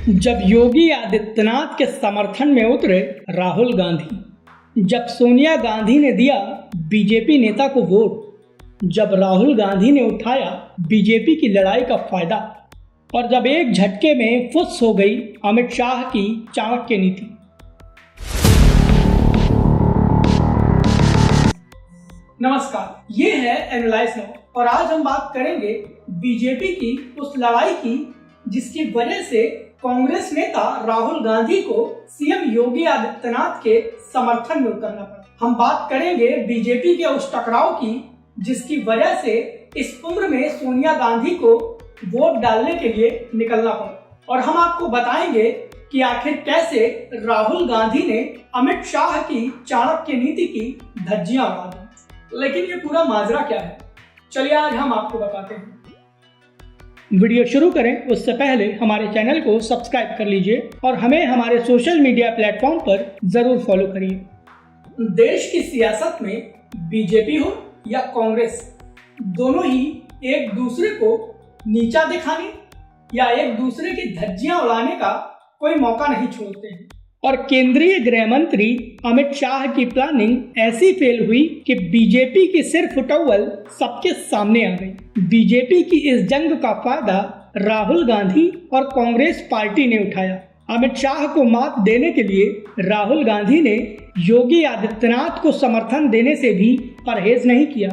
जब योगी आदित्यनाथ के समर्थन में उतरे राहुल गांधी, जब सोनिया गांधी ने दिया बीजेपी नेता को वोट, जब राहुल गांधी ने उठाया बीजेपी की लड़ाई का फायदा और जब एक झटके में फुस हो गई अमित शाह की चाणक्य नीति। नमस्कार, ये है एनालाइज नाउ और आज हम बात करेंगे बीजेपी की उस लड़ाई की जिसकी वजह से कांग्रेस नेता राहुल गांधी को सीएम योगी आदित्यनाथ के समर्थन में उतरना पड़ा। हम बात करेंगे बीजेपी के उस टकराव की जिसकी वजह से इस उम्र में सोनिया गांधी को वोट डालने के लिए निकलना पड़ा और हम आपको बताएंगे कि आखिर कैसे राहुल गांधी ने अमित शाह की चाणक्य नीति की धज्जियां उड़ा दी। लेकिन ये पूरा माजरा क्या है, चलिए आज हम आपको बताते हैं। वीडियो शुरू करें उससे पहले हमारे चैनल को सब्सक्राइब कर लीजिए और हमें हमारे सोशल मीडिया प्लेटफॉर्म पर जरूर फॉलो करिए। देश की सियासत में बीजेपी हो या कांग्रेस, दोनों ही एक दूसरे को नीचा दिखाने या एक दूसरे की धज्जियां उड़ाने का कोई मौका नहीं छोड़ते हैं। और केंद्रीय गृह मंत्री अमित शाह की प्लानिंग ऐसी फेल हुई कि बीजेपी की सिर फुटौल सबके सामने आ गई। बीजेपी की इस जंग का फायदा राहुल गांधी और कांग्रेस पार्टी ने उठाया। अमित शाह को मात देने के लिए राहुल गांधी ने योगी आदित्यनाथ को समर्थन देने से भी परहेज नहीं किया।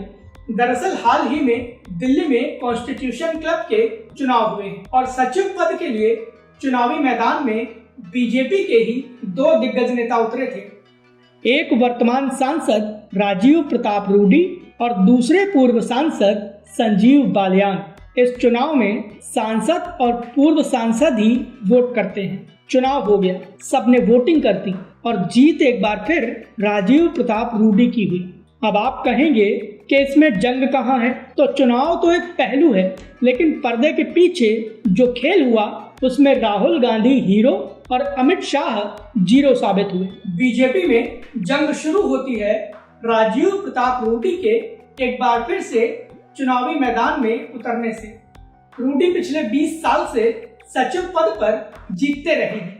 दरअसल हाल ही में दिल्ली में कॉन्स्टिट्यूशन क्लब के चुनाव हुए और सचिव पद के लिए चुनावी मैदान में बीजेपी के ही दो दिग्गज नेता उतरे थे। एक वर्तमान सांसद राजीव प्रताप रूडी और दूसरे पूर्व सांसद संजीव बालियान। इस चुनाव में सांसद और पूर्व सांसद ही वोट करते हैं। चुनाव हो गया, सबने वोटिंग कर दी और जीत एक बार फिर राजीव प्रताप रूडी की हुई। अब आप कहेंगे कि इसमें जंग कहाँ है? तो चुनाव तो एक पहलू है, लेकिन पर्दे के पीछे जो खेल हुआ उसमें राहुल गांधी हीरो और अमित शाह जीरो साबित हुए। बीजेपी में जंग शुरू होती है राजीव प्रताप रूडी के एक बार फिर से चुनावी मैदान में उतरने से। रूडी पिछले 20 साल से सचिव पद पर जीतते रहे हैं।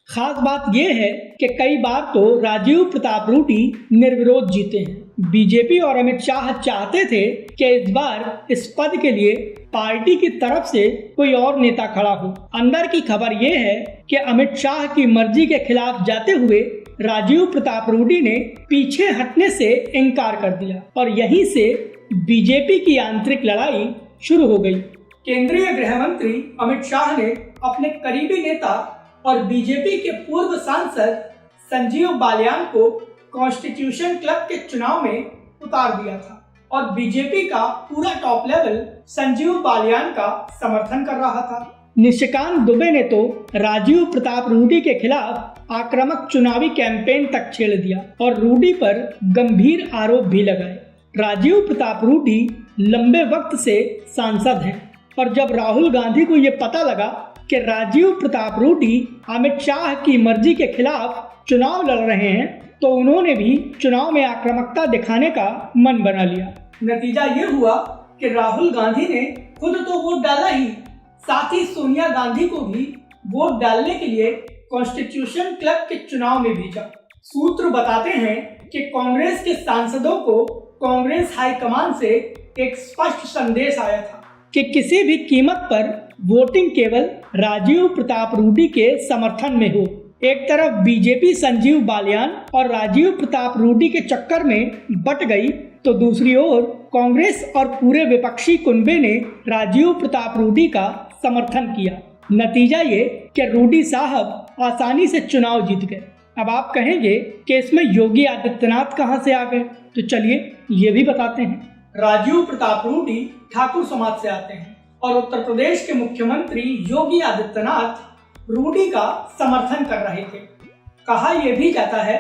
खास बात यह है कि कई बार तो राजीव प्रताप रूडी निर्विरोध जीते हैं। बीजेपी और अमित शाह चाहते थे कि इस बार इस पद के लिए पार्टी की तरफ से कोई और नेता खड़ा हो। अंदर की खबर यह है कि अमित शाह की मर्जी के खिलाफ जाते हुए राजीव प्रताप रूडी ने पीछे हटने से इनकार कर दिया और यहीं से बीजेपी की आंतरिक लड़ाई शुरू हो गई। केंद्रीय गृह मंत्री अमित शाह ने अपने करीबी नेता और बीजेपी के पूर्व सांसद संजीव बालियान को कॉन्स्टिट्यूशन क्लब के चुनाव में उतार दिया था और बीजेपी का पूरा टॉप लेवल संजीव बालियान का समर्थन कर रहा था। निशिकांत दुबे ने तो राजीव प्रताप रूडी के खिलाफ आक्रामक चुनावी कैंपेन तक छेड़ दिया और रूडी पर गंभीर आरोप भी लगाए। राजीव प्रताप रूडी लंबे वक्त से सांसद हैं और जब राहुल गांधी को ये पता लगा कि राजीव प्रताप रूडी अमित शाह की मर्जी के खिलाफ चुनाव लड़ रहे हैं तो उन्होंने भी चुनाव में आक्रामकता दिखाने का मन बना लिया। नतीजा ये हुआ कि राहुल गांधी ने खुद तो वोट डाला ही, साथ ही सोनिया गांधी को भी वोट डालने के लिए कॉन्स्टिट्यूशन क्लब के चुनाव में भेजा। सूत्र बताते हैं कि कांग्रेस के सांसदों को कांग्रेस हाईकमान से एक स्पष्ट संदेश आया था कि किसी भी कीमत पर वोटिंग केवल राजीव प्रताप रूडी के समर्थन में हो। एक तरफ बीजेपी संजीव बालियान और राजीव प्रताप रूडी के चक्कर में बट गई तो दूसरी ओर कांग्रेस और पूरे विपक्षी कुनबे ने राजीव प्रताप रूडी का समर्थन किया। नतीजा ये कि रूडी साहब आसानी से चुनाव जीत गए। अब आप कहेंगे कि इसमें योगी आदित्यनाथ कहां से आ गए, तो चलिए ये भी बताते हैं। राजीव प्रताप रूडी ठाकुर समाज से आते हैं और उत्तर प्रदेश के मुख्यमंत्री योगी आदित्यनाथ रूडी का समर्थन कर रहे थे। कहा यह भी जाता है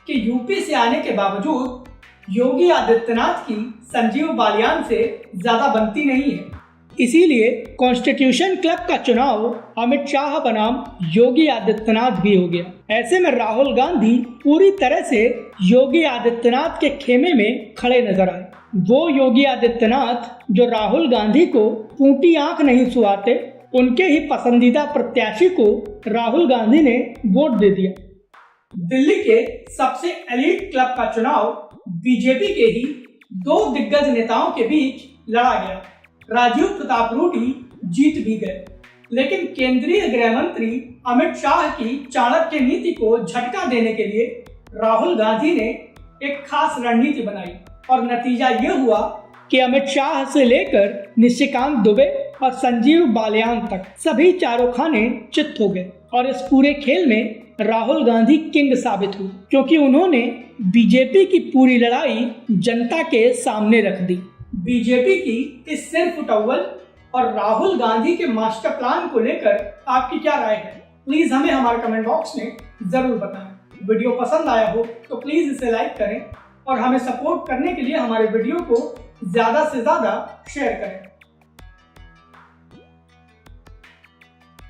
कि यूपी से आने के बावजूद योगी आदित्यनाथ की संजीव बालियान से ज्यादा बनती नहीं है। इसीलिए कॉन्स्टिट्यूशन क्लब का चुनाव अमित शाह बनाम योगी आदित्यनाथ भी हो गया। ऐसे में राहुल गांधी पूरी तरह से योगी आदित्यनाथ के खेमे में खड़े नजर आए। वो योगी आदित्यनाथ जो राहुल गांधी को फूटी आंख नहीं सुहाते उनके ही पसंदीदा प्रत्याशी को राहुल गांधी ने वोट दे दिया। दिल्ली के सबसे एलीट क्लब का चुनाव बीजेपी के ही दो दिग्गज नेताओं के बीच लड़ा गया। राजीव प्रताप रूडी जीत भी गए, लेकिन केंद्रीय गृह मंत्री अमित शाह की चाणक्य नीति को झटका देने के लिए राहुल गांधी ने एक खास रणनीति बनाई और नतीजा ये हुआ कि अमित शाह से लेकर निशिकांत दुबे और संजीव बालियान तक सभी चारों खाने चित हो गए और इस पूरे खेल में राहुल गांधी किंग साबित हुए, क्योंकि उन्होंने बीजेपी की पूरी लड़ाई जनता के सामने रख दी। बीजेपी की इस सिरफुटौल और राहुल गांधी के मास्टर प्लान को लेकर आपकी क्या राय है? प्लीज हमें हमारे कमेंट बॉक्स में जरूर बताएं। वीडियो पसंद आया हो तो प्लीज इसे लाइक करें और हमें सपोर्ट करने के लिए हमारे वीडियो को ज्यादा से ज्यादा शेयर करें।